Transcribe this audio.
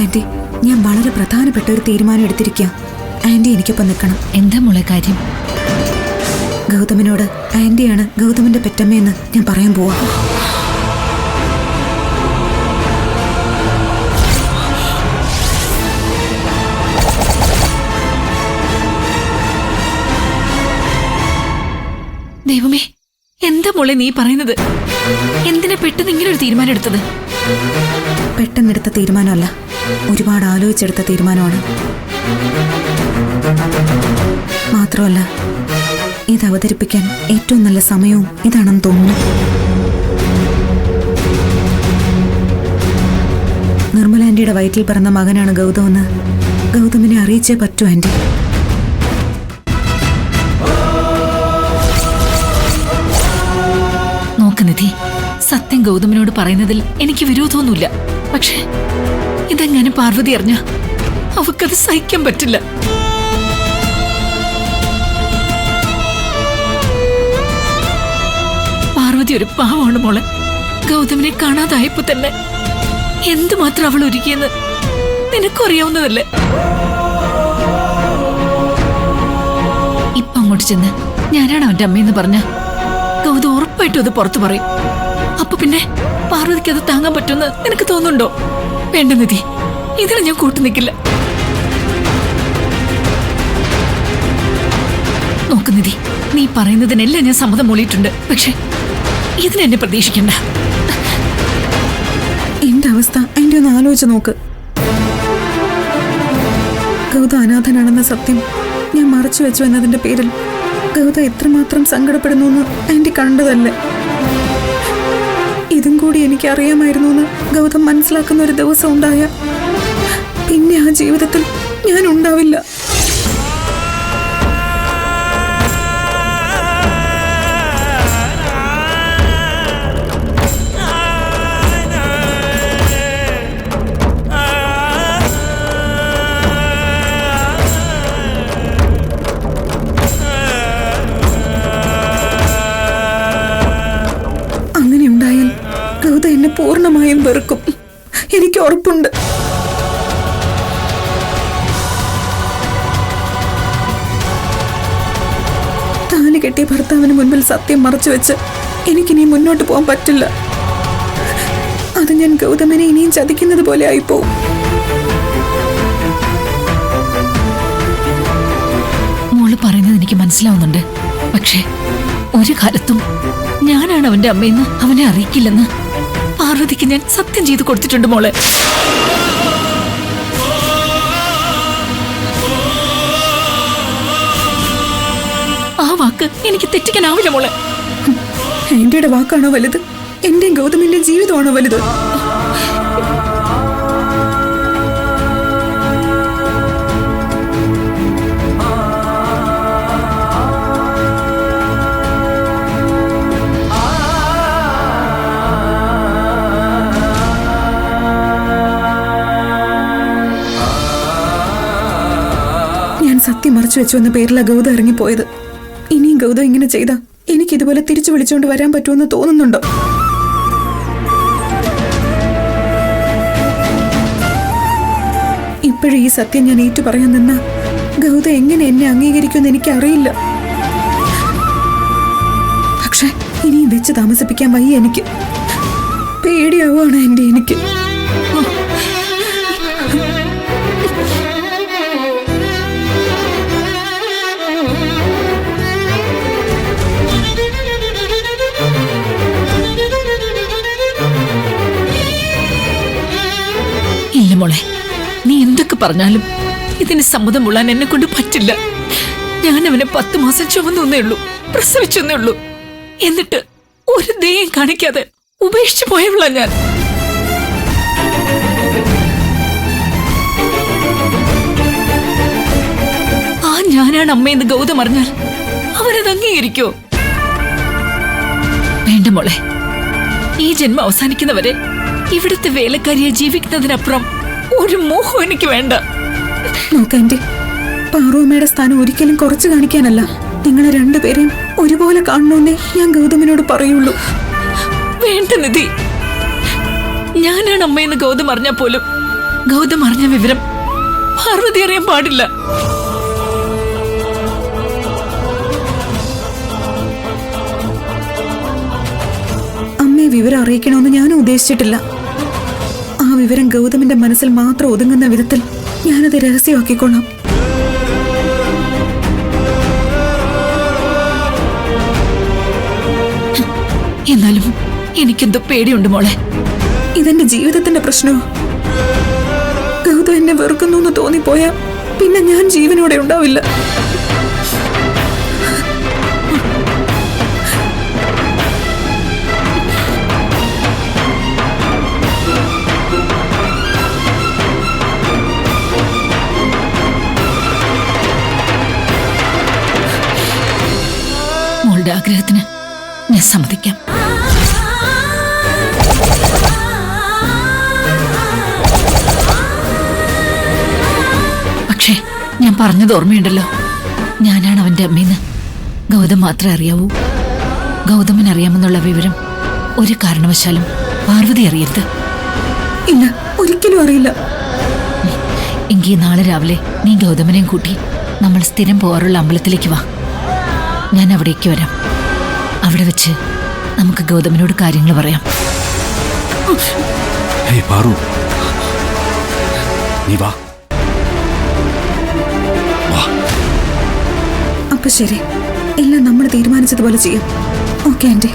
Anti, ഞാൻ വളരെ പ്രധാനപ്പെട്ട ഒരു തീരുമാനം എടുത്തിരിക്കുക. ആന്റി എനിക്കൊപ്പം നിൽക്കണം. എന്താ മോളെ കാര്യം? ഗൗതമിനോട് ആന്റിയാണ് ഗൗതമിന്റെ പെറ്റമ്മയെന്ന് ഞാൻ പറയാൻ പോവാ. ദൈവമേ, എന്താ മോളെ നീ പറയുന്നത്? എന്തിനാ പെട്ടെന്ന് ഇങ്ങനെ ഒരു തീരുമാനം എടുത്തത്? പെട്ടെന്നെടുത്ത തീരുമാനമല്ല, ഒരുപാട് ആലോചിച്ചെടുത്ത തീരുമാനമാണ്. മാത്രമല്ല, ഇത് അവതരിപ്പിക്കാൻ ഏറ്റവും നല്ല സമയവും ഇതാണെന്ന് തോന്നുന്നു. നിർമ്മല ആന്റിയുടെ വയറ്റിൽ പിറന്ന മകനാണ് ഗൗതമെന്ന് ഗൗതമിനെ അറിയിച്ചേ പറ്റൂ ആന്റി. നിധി, സത്യം ഗൗതമിനോട് പറയുന്നതിൽ എനിക്ക് വിരോധമൊന്നുമില്ല. പക്ഷേ ഇതെങ്ങനെ പാർവതി അറിഞ്ഞ അവക്കത് സഹിക്കാൻ പറ്റില്ല. പാർവതി ഒരു പാവമാണ് മോളെ. ഗൗതമിനെ കാണാതായപ്പോ തന്നെ എന്തുമാത്രം അവൾ ഒരുക്കിയെന്ന് നിനക്കറിയാവുന്നതല്ലേ. ഇപ്പൊ അങ്ങോട്ട് ചെന്ന് ഞാനാണ് അവന്റെ അമ്മയെന്ന് പറഞ്ഞ ഗൗതം ഉറപ്പായിട്ടും അത് പുറത്തു പറയും. അപ്പൊ പിന്നെ പാർവതിക്ക് അത് താങ്ങാൻ പറ്റുമെന്ന് നിനക്ക് തോന്നുന്നുണ്ടോ? വേണ്ട നിധി, ഇതിന് ഞാൻ കൂട്ടു നിൽക്കില്ല. നോക്ക് നിധി, നീ പറയുന്നതിനെല്ലാം ഞാൻ സമ്മതം മൂളിയിട്ടുണ്ട്. പക്ഷെ ഇതിനെന്നെ പ്രതീക്ഷിക്കണ്ട. എന്റെ അവസ്ഥ അതിന്റെ ഒന്ന് ആലോചിച്ച് നോക്ക്. ഗൗതം അനാഥനാണെന്ന സത്യം ഞാൻ മറച്ചു വെച്ചു എന്നതിന്റെ പേരിൽ ഗൗതം എത്രമാത്രം സങ്കടപ്പെടുന്നു എന്ന് ആന്റി കണ്ടതല്ലേ. ഇതും കൂടി എനിക്ക് അറിയാമായിരുന്നു എന്ന് ഗൗതം മനസ്സിലാക്കുന്ന ഒരു ദിവസം ഉണ്ടായ പിന്നെ ആ ജീവിതത്തിൽ ഞാൻ ഉണ്ടാവില്ല. എന്നെ പൂർണ്ണമായും വെറുക്കും, എനിക്ക് ഉറപ്പുണ്ട്. താലി കെട്ടിയ ഭർത്താവിന് മുൻപിൽ സത്യം മറച്ചു വെച്ച് എനിക്കിനി മുന്നോട്ട് പോകാൻ പറ്റില്ല. അത് ഞാൻ ഗൗതമിനെ ഇനിയും ചതിക്കുന്നത് പോലെ ആയിപ്പോവും. മോള് പറയുന്നത് എനിക്ക് മനസ്സിലാവുന്നുണ്ട്. പക്ഷേ ഒരു കാലത്തും ഞാനാണ് അവന്റെ അമ്മയെന്ന് അവനെ അറിയിക്കില്ലെന്ന് പാർവതിക്ക് ഞാൻ സത്യം ചെയ്തു കൊടുത്തിട്ടുണ്ട് മോളെ. ആ വാക്ക് എനിക്ക് തെറ്റിക്കാനാവില്ല മോളെ. എന്റെയുടെ വാക്കാണോ വലുത്? എന്റെയും ഗൗതമിന്റെ ജീവിതമാണോ വലുത്? സത്യം മറച്ചു വെച്ചു എന്ന പേരില ഗൗതം ഇറങ്ങിപ്പോയത്. ഇനിയും ഗൗതം ഇങ്ങനെ ചെയ്താ എനിക്കിതുപോലെ തിരിച്ചു വിളിച്ചുകൊണ്ട് വരാൻ പറ്റുമെന്ന് തോന്നുന്നുണ്ടോ? ഇപ്പോഴും ഈ സത്യം ഞാൻ ഏറ്റു പറയാൻ നിന്നാ ഗൗതം എങ്ങനെ എന്നെ അംഗീകരിക്കുമെന്ന് എനിക്കറിയില്ല. പക്ഷെ ഇനിയും വെച്ച് താമസിപ്പിക്കാൻ വയ്യ. എനിക്ക് പേടിയാവുകയാണ് എന്റെ. എനിക്ക് മോളെ, നീ എന്തൊക്കെ പറഞ്ഞാലും ഇതിന് സമ്മതം കൊള്ളാൻ എന്നെ കൊണ്ട് പറ്റില്ല. ഞാൻ അവനെ 10 മാസം ചുമന്നേ ഉള്ളൂ, പ്രസവിച്ചെന്നേ ഉള്ളൂ. എന്നിട്ട് ഒരു ദയം കാണിക്കാതെ ഉപേക്ഷിച്ചു പോയവളാ ഞാൻ. ആ ഞാനാണ് അമ്മയെന്ന് ഗൗതം അറിഞ്ഞാൽ അവനത് അംഗീകരിക്കോ? വേണ്ട മോളെ, ഈ ജന്മം അവസാനിക്കുന്നവരെ ഇവിടുത്തെ വേലക്കാരിയെ ജീവിക്കുന്നതിനപ്പുറം ഒരു മോഹം എനിക്ക് വേണ്ട. നോക്കാൻറ്റി, പാറുവമ്മയുടെ സ്ഥാനം ഒരിക്കലും കുറച്ച് കാണിക്കാനല്ല, നിങ്ങളെ രണ്ടുപേരെയും ഒരുപോലെ കാണണമെന്നേ ഞാൻ ഗൗതമിനോട് പറയുള്ളൂ. വേണ്ട നിധി, ഞാനാണ് അമ്മയെന്ന് ഗൗതം അറിഞ്ഞാൽ പോലും ഗൗതം അറിഞ്ഞ വിവരം പാർവതി അറിയാൻ പാടില്ല. അമ്മയെ വിവരം അറിയിക്കണമെന്ന് ഞാനും ഉദ്ദേശിച്ചിട്ടില്ല. ആ വിവരം ഗൗതമിന്റെ മനസ്സിൽ മാത്രം ഒതുങ്ങുന്ന വിധത്തിൽ ഞാനത് രഹസ്യമാക്കിക്കൊള്ളാം. എന്നാലും എനിക്കെന്തോ പേടിയുണ്ട് മോളെ. ഇതെന്റെ ജീവിതത്തിന്റെ പ്രശ്നമോ? ഗൗതം എന്നെ വെറുക്കുന്നു എന്ന് തോന്നിപ്പോയാ പിന്നെ ഞാൻ ജീവനോടെ ഉണ്ടാവില്ല. മോളുടെ ആഗ്രഹത്തിന് ഞാൻ സമ്മതിക്കാം. പക്ഷേ ഞാൻ പറഞ്ഞത് ഓർമ്മയുണ്ടല്ലോ, ഞാനാണ് അവന്റെ അമ്മയെന്ന് ഗൗതം മാത്രമേ അറിയാവൂ. ഗൗതമിന് അറിയാമെന്നുള്ള വിവരം ഒരു കാരണവശാലും പാർവതി അറിയരുത്. ഇല്ല, ഒരിക്കലും അറിയില്ല. എങ്കിൽ നാളെ രാവിലെ നീ ഗൗതമനെയും കൂട്ടി നമ്മൾ സ്ഥിരം പോകാറുള്ള അമ്പലത്തിലേക്ക് വാ. ഞാൻ അവിടേക്ക് വരാം. അവിടെ വെച്ച് നമുക്ക് ഗൗതമിനോട് കാര്യങ്ങൾ പറയാം. പാറു, നീ വാ. അപ്പൊ ശരി, എല്ലാം നമ്മൾ തീരുമാനിച്ചതുപോലെ ചെയ്യാം. Okay anti.